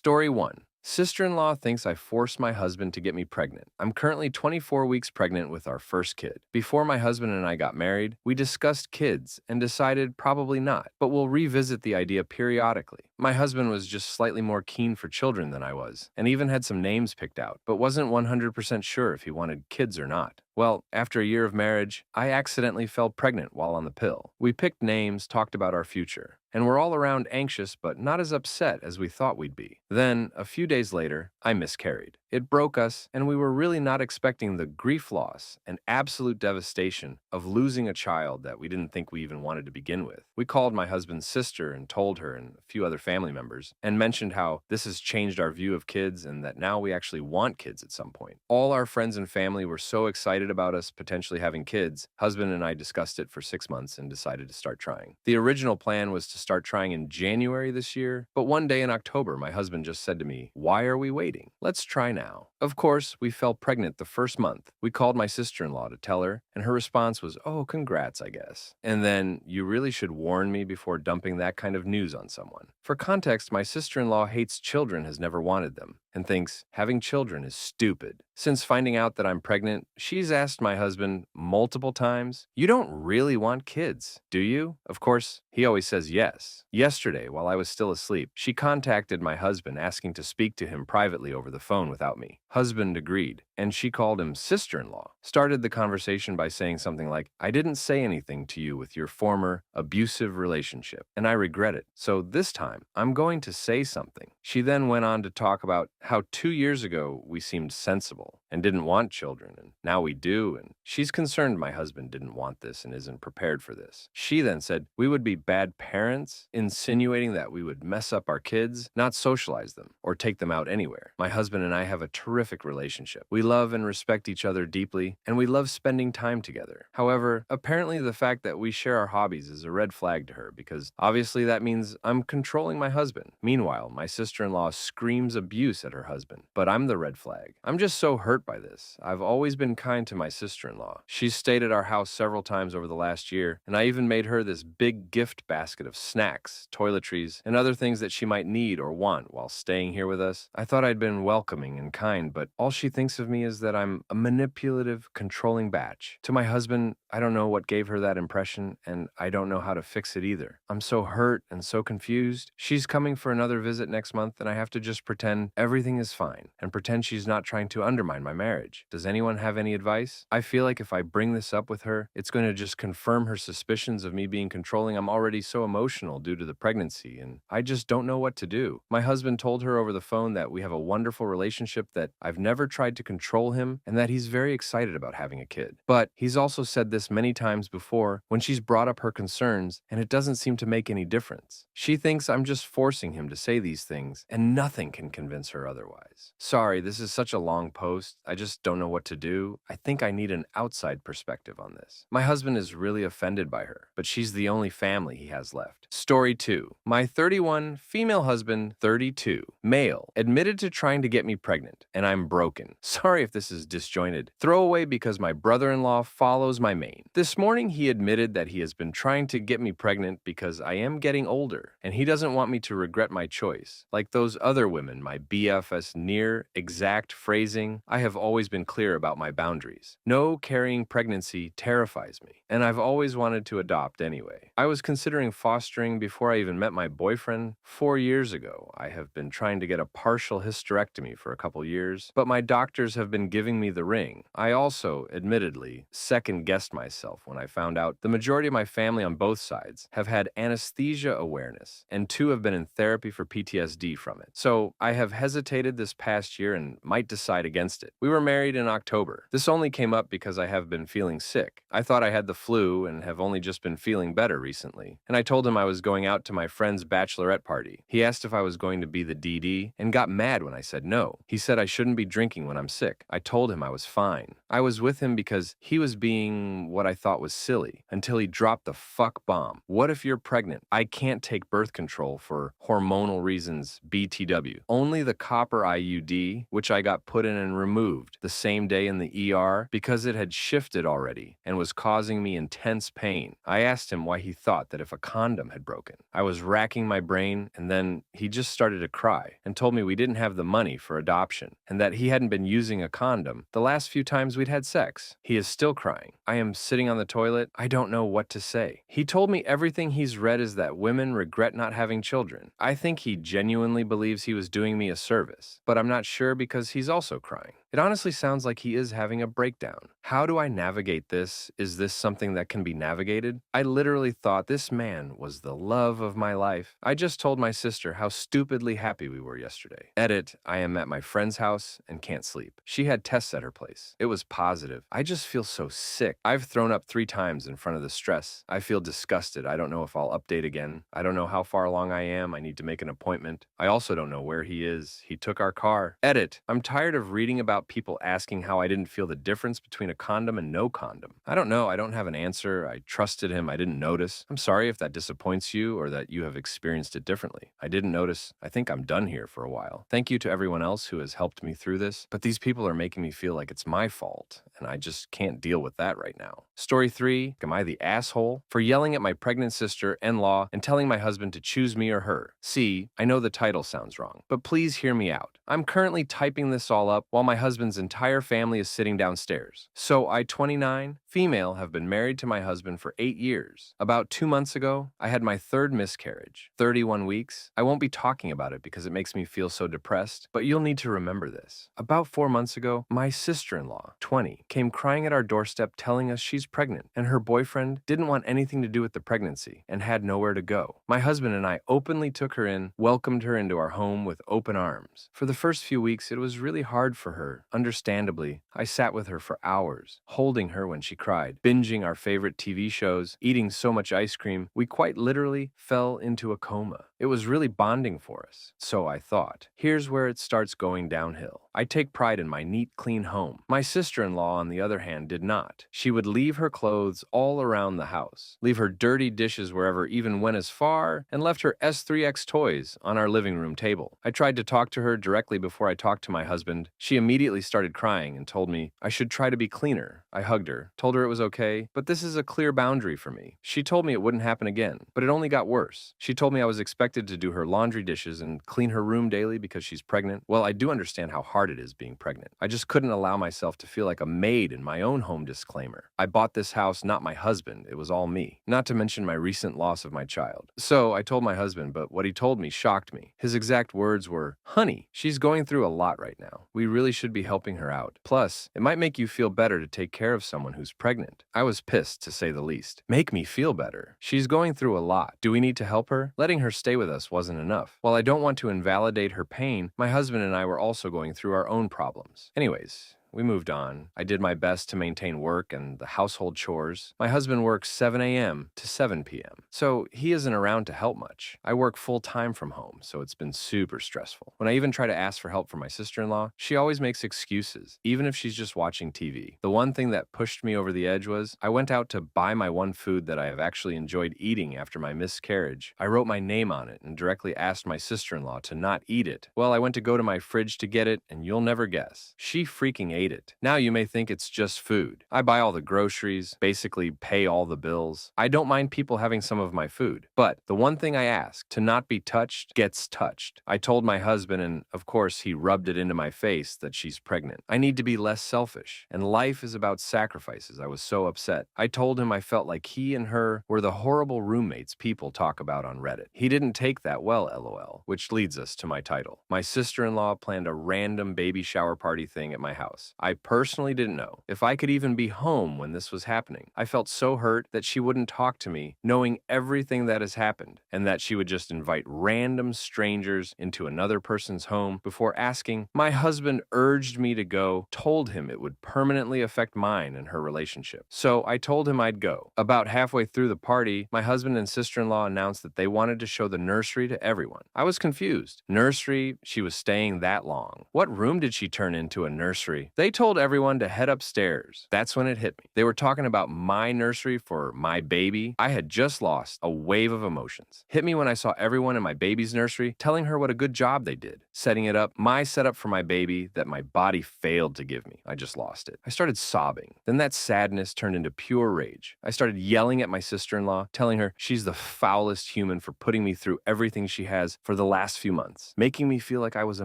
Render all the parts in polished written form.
Story 1. Sister-in-law thinks I forced my husband to get me pregnant. I'm currently 24 weeks pregnant with our first kid. Before my husband and I got married, we discussed kids and decided probably not, but we'll revisit the idea periodically. My husband was just slightly more keen for children than I was, and even had some names picked out, but wasn't 100% sure if he wanted kids or not. Well, after a year of marriage, I accidentally fell pregnant while on the pill. We picked names, talked about our future, and were all around anxious but not as upset as we thought we'd be. Then, a few days later, I miscarried. It broke us, and we were really not expecting the grief loss and absolute devastation of losing a child that we didn't think we even wanted to begin with. We called my husband's sister and told her and a few other family members, and mentioned how this has changed our view of kids and that now we actually want kids at some point. All our friends and family were so excited about us potentially having kids. Husband and I discussed it for 6 months and decided to start trying. The original plan was to start trying in January this year, but one day in October, my husband just said to me, "Why are we waiting? Let's try now." Of course, we fell pregnant the first month. We called my sister-in-law to tell her, and her response was, "Oh, congrats, I guess." And then, "You really should warn me before dumping that kind of news on someone." For context, my sister-in-law hates children, has never wanted them, and thinks having children is stupid. Since finding out that I'm pregnant, she's asked my husband multiple times, "You don't really want kids, do you?" Of course, he always says yes. Yesterday, while I was still asleep, she contacted my husband asking to speak to him privately over the phone without me. Husband agreed, and she called him sister-in-law. Started the conversation by saying something like, "I didn't say anything to you with your former abusive relationship, and I regret it. So this time, I'm going to say something." She then went on to talk about how 2 years ago we seemed sensible and didn't want children, and now we do, and she's concerned my husband didn't want this and isn't prepared for this. She then said we would be bad parents, insinuating that we would mess up our kids, not socialize them, or take them out anywhere. My husband and I have a terrific relationship. We love and respect each other deeply, and we love spending time together. However, apparently the fact that we share our hobbies is a red flag to her, because obviously that means I'm controlling my husband. Meanwhile, my sister-in-law screams abuse at her husband, but I'm the red flag. I'm just so hurt by this. I've always been kind to my sister-in-law. She's stayed at our house several times over the last year, and I even made her this big gift basket of snacks, toiletries, and other things that she might need or want while staying here with us. I thought I'd been welcoming and kind, but all she thinks of me is that I'm a manipulative, controlling batch. To my husband, I don't know what gave her that impression, and I don't know how to fix it either. I'm so hurt and so confused. She's coming for another visit next month, and I have to just pretend everything is fine and pretend she's not trying to undermine my marriage. Does anyone have any advice? I feel like if I bring this up with her, it's going to just confirm her suspicions of me being controlling. I'm already so emotional due to the pregnancy, and I just don't know what to do. My husband told her over the phone that we have a wonderful relationship, that I've never tried to control him, and that he's very excited about having a kid. But he's also said this many times before when she's brought up her concerns, and it doesn't seem to make any difference. She thinks I'm just forcing him to say these things, and nothing can convince her otherwise. Sorry, this is such a long post. I just don't know what to do. I think I need an outside perspective on this. My husband is really offended by her, but she's the only family he has left. Story 2. My 31, female husband, 32, male, admitted to trying to get me pregnant, and I'm broken. Sorry if this is disjointed. Throwaway because my brother-in-law follows my mane. This morning he admitted that he has been trying to get me pregnant because I am getting older, and he doesn't want me to regret my choice. Like those other women, my BFS near exact phrasing, I have always been clear about my boundaries. No carrying pregnancy terrifies me, and I've always wanted to adopt anyway. I was considering fostering before I even met my boyfriend 4 years ago. I have been trying to get a partial hysterectomy for a couple years, but my doctors have been giving me the ring. I also, admittedly, second-guessed myself when I found out the majority of my family on both sides have had anesthesia awareness, and 2 have been in therapy for PTSD from it. So I have hesitated this past year and might decide against it. We were married in October. This only came up because I have been feeling sick. I thought I had the flu and have only just been feeling better recently, and I told him I was going out to my friend's bachelorette party. He asked if I was going to be the DD and got mad when I said no. He said I shouldn't be drinking when I'm sick. I told him I was fine. I was with him because he was being what I thought was silly until he dropped the fuck bomb. What if you're pregnant? I can't take birth control for hormonal reasons, BTW. Only the copper IUD, which I got put in and removed the same day in the ER because it had shifted already and was causing me intense pain. I asked him why he thought that if a condom had broken. I was racking my brain, and then he just started to cry and told me we didn't have the money for adoption and that he hadn't been using a condom the last few times we'd had sex. He is still crying. I am sitting on the toilet. I don't know what to say. He told me everything he's read is that women regret not having children. I think he genuinely believes he was doing me a service, but I'm not sure because he's also crying. It honestly sounds like he is having a breakdown. How do I navigate this? Is this something that can be navigated? I literally thought this man was the love of my life. I just told my sister how stupidly happy we were yesterday. Edit, I am at my friend's house and can't sleep. She had tests at her place. It was positive. I just feel so sick. I've thrown up 3 times in front of the stress. I feel disgusted. I don't know if I'll update again. I don't know how far along I am. I need to make an appointment. I also don't know where he is. He took our car. Edit, I'm tired of reading about people asking how I didn't feel the difference between a condom and no condom. I don't know. I don't have an answer. I trusted him. I didn't notice. I'm sorry if that disappoints you or that you have experienced it differently. I didn't notice. I think I'm done here for a while. Thank you to everyone else who has helped me through this, but these people are making me feel like it's my fault, and I just can't deal with that right now. Story 3, am I the asshole for yelling at my pregnant sister-in-law and telling my husband to choose me or her? See, I know the title sounds wrong, but please hear me out. I'm currently typing this all up while my husband's entire family is sitting downstairs. So I, 29, female, have been married to my husband for 8 years. About 2 months ago, I had my 3rd miscarriage, 31 weeks. I won't be talking about it because it makes me feel so depressed, but you'll need to remember this. About 4 months ago, my sister-in-law, 20, came crying at our doorstep telling us she's pregnant, and her boyfriend didn't want anything to do with the pregnancy and had nowhere to go. My husband and I openly took her in, welcomed her into our home with open arms. For the first few weeks, it was really hard for her. Understandably, I sat with her for hours, holding her when she cried, binging our favorite TV shows, eating so much ice cream, we quite literally fell into a coma. It was really bonding for us, so I thought. Here's where it starts going downhill. I take pride in my neat, clean home. My sister-in-law, on the other hand, did not. She would leave her clothes all around the house, leave her dirty dishes wherever, even went as far, and left her S3X toys on our living room table. I tried to talk to her directly before I talked to my husband. She immediately started crying and told me I should try to be cleaner. I hugged her, told her it was okay, but this is a clear boundary for me. She told me it wouldn't happen again, but it only got worse. She told me I was expected to do her laundry dishes and clean her room daily because she's pregnant. Well, I do understand how hard it is being pregnant. I just couldn't allow myself to feel like a maid in my own home. Disclaimer. I bought this house, not my husband. It was all me. Not to mention my recent loss of my child. So I told my husband, but what he told me shocked me. His exact words were, "Honey, she's going through a lot right now. We really should be helping her out. Plus, it might make you feel better to take care of someone who's pregnant." I was pissed, to say the least. Make me feel better. She's going through a lot. Do we need to help her? Letting her stay with us wasn't enough. While I don't want to invalidate her pain, my husband and I were also going through our own problems. Anyways, we moved on. I did my best to maintain work and the household chores. My husband works 7 a.m. to 7 p.m., so he isn't around to help much. I work full-time from home, so it's been super stressful. When I even try to ask for help from my sister-in-law, she always makes excuses, even if she's just watching TV. The one thing that pushed me over the edge was I went out to buy my one food that I have actually enjoyed eating after my miscarriage. I wrote my name on it and directly asked my sister-in-law to not eat it. Well, I went to go to my fridge to get it, and you'll never guess. She freaking ate it. Now you may think it's just food. I buy all the groceries, basically pay all the bills. I don't mind people having some of my food, but the one thing I ask, to not be touched, gets touched. I told my husband, and of course he rubbed it into my face, that she's pregnant. I need to be less selfish, and life is about sacrifices. I was so upset. I told him I felt like he and her were the horrible roommates people talk about on Reddit. He didn't take that well, lol, which leads us to my title. My sister-in-law planned a random baby shower party thing at my house. I personally didn't know if I could even be home when this was happening. I felt so hurt that she wouldn't talk to me, knowing everything that has happened, and that she would just invite random strangers into another person's home before asking. My husband urged me to go, told him it would permanently affect mine and her relationship. So I told him I'd go. About halfway through the party, my husband and sister-in-law announced that they wanted to show the nursery to everyone. I was confused. Nursery? She was staying that long. What room did she turn into a nursery? They told everyone to head upstairs. That's when it hit me. They were talking about my nursery for my baby. I had just lost. A wave of emotions hit me when I saw everyone in my baby's nursery telling her what a good job they did, setting it up, my setup for my baby that my body failed to give me. I just lost it. I started sobbing. Then that sadness turned into pure rage. I started yelling at my sister-in-law, telling her she's the foulest human for putting me through everything she has for the last few months, making me feel like I was a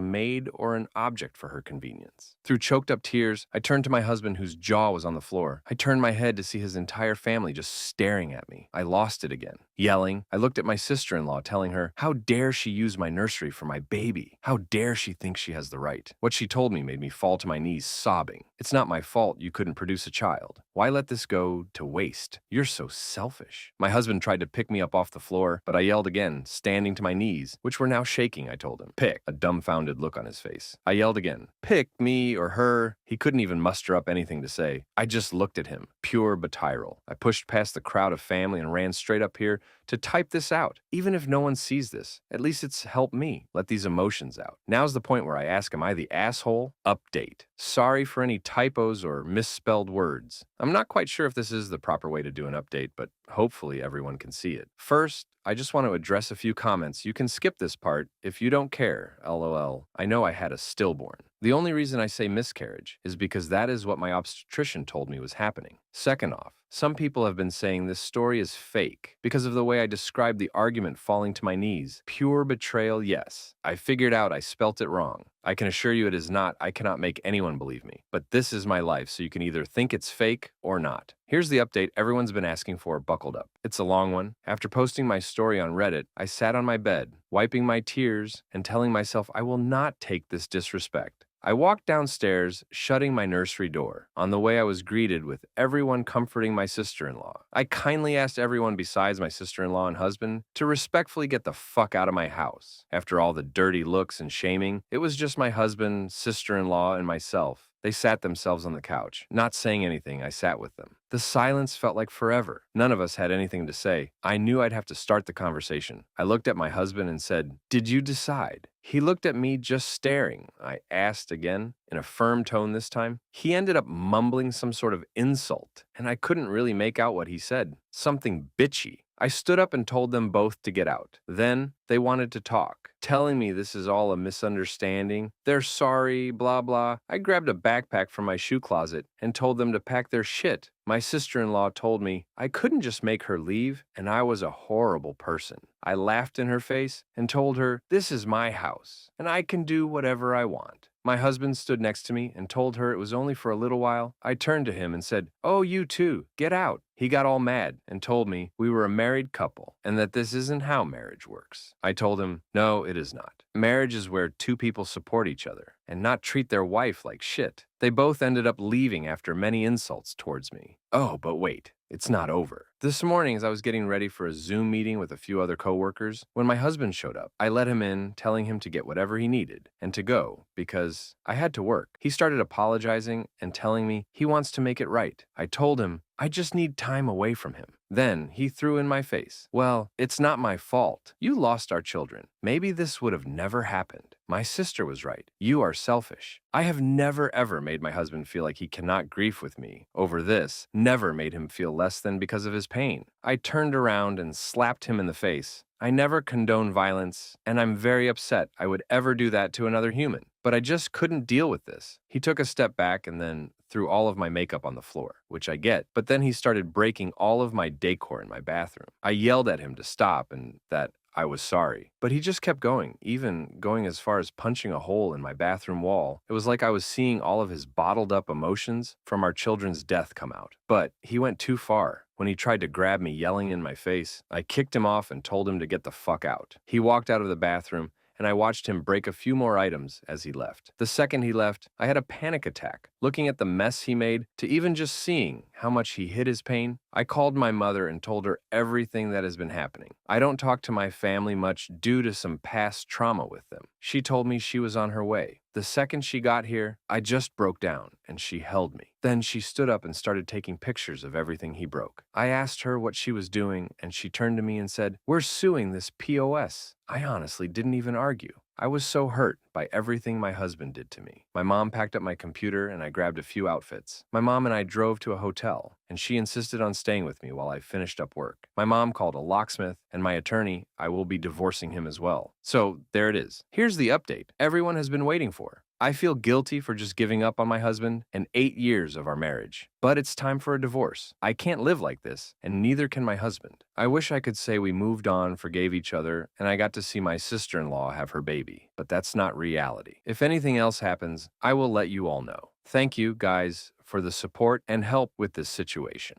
maid or an object for her convenience. Through choked up tears, I turned to my husband whose jaw was on the floor. I turned my head to see his entire family just staring at me. I lost it again. Yelling, I looked at my sister-in-law, telling her, how dare she use my nursery for my baby? How dare she think she has the right? What she told me made me fall to my knees sobbing. It's not my fault you couldn't produce a child. Why let this go to waste? You're so selfish. My husband tried to pick me up off the floor, but I yelled again, standing to my knees, which were now shaking, I told him. Pick, a dumbfounded look on his face. I yelled again, pick me or her. He couldn't even muster up anything to say. I just looked at him, pure butyrol. I pushed past the crowd of family and ran straight up here to type this out. Even if no one sees this, at least it's helped me let these emotions out. Now's the point where I ask, am I the asshole? Update. Sorry for any typos or misspelled words. I'm not quite sure if this is the proper way to do an update, but hopefully everyone can see it. First, I just want to address a few comments. You can skip this part if you don't care, lol. I know I had a stillborn. The only reason I say miscarriage is because that is what my obstetrician told me was happening. Second off, some people have been saying this story is fake because of the way I described the argument falling to my knees. Pure betrayal, yes. I figured out I spelt it wrong. I can assure you it is not. I cannot make anyone believe me. But this is my life, so you can either think it's fake or not. Here's the update everyone's been asking for, buckled up. It's a long one. After posting my story on Reddit, I sat on my bed, wiping my tears and telling myself I will not take this disrespect. I walked downstairs, shutting my nursery door. On the way, I was greeted with everyone comforting my sister-in-law. I kindly asked everyone besides my sister-in-law and husband to respectfully get the fuck out of my house. After all the dirty looks and shaming, it was just my husband, sister-in-law, and myself. They sat themselves on the couch. Not saying anything, I sat with them. The silence felt like forever. None of us had anything to say. I knew I'd have to start the conversation. I looked at my husband and said, "Did you decide?" He looked at me just staring. I asked again, in a firm tone this time. He ended up mumbling some sort of insult, and I couldn't really make out what he said. Something bitchy. I stood up and told them both to get out. Then they wanted to talk, telling me this is all a misunderstanding. They're sorry, blah, blah. I grabbed a backpack from my shoe closet and told them to pack their shit. My sister-in-law told me I couldn't just make her leave, and I was a horrible person. I laughed in her face and told her, this is my house, and I can do whatever I want. My husband stood next to me and told her it was only for a little while. I turned to him and said, "Oh, you too, get out." He got all mad and told me we were a married couple and that this isn't how marriage works. I told him, no, it is not. Marriage is where two people support each other and not treat their wife like shit. They both ended up leaving after many insults towards me. Oh, but wait, it's not over. This morning, as I was getting ready for a Zoom meeting with a few other coworkers, when my husband showed up, I let him in, telling him to get whatever he needed and to go because I had to work. He started apologizing and telling me he wants to make it right. I told him I just need time away from him. Then he threw in my face, "Well, it's not my fault. You lost our children. Maybe this would have never happened. My sister was right. You are selfish." I have never ever made my husband feel like he cannot grieve with me over this, never made him feel less than because of his pain. I turned around and slapped him in the face. I never condone violence, and I'm very upset I would ever do that to another human. But I just couldn't deal with this. He took a step back and then threw all of my makeup on the floor, which I get. But then he started breaking all of my decor in my bathroom. I yelled at him to stop and that I was sorry. But he just kept going, even going as far as punching a hole in my bathroom wall. It was like I was seeing all of his bottled up emotions from our children's death come out. But he went too far. When he tried to grab me yelling in my face, I kicked him off and told him to get the fuck out. He walked out of the bathroom, and I watched him break a few more items as he left. The second he left, I had a panic attack. Looking at the mess he made, to even just seeing how much he hid his pain, I called my mother and told her everything that has been happening. I don't talk to my family much due to some past trauma with them. She told me she was on her way. The second she got here, I just broke down and she held me. Then she stood up and started taking pictures of everything he broke. I asked her what she was doing and she turned to me and said, "We're suing this POS." I honestly didn't even argue. I was so hurt by everything my husband did to me. My mom packed up my computer and I grabbed a few outfits. My mom and I drove to a hotel, and she insisted on staying with me while I finished up work. My mom called a locksmith, and my attorney, I will be divorcing him as well. So there it is. Here's the update everyone has been waiting for. I feel guilty for just giving up on my husband and 8 years of our marriage. But it's time for a divorce. I can't live like this, and neither can my husband. I wish I could say we moved on, forgave each other, and I got to see my sister-in-law have her baby. But that's not reality. If anything else happens, I will let you all know. Thank you, guys, for the support and help with this situation.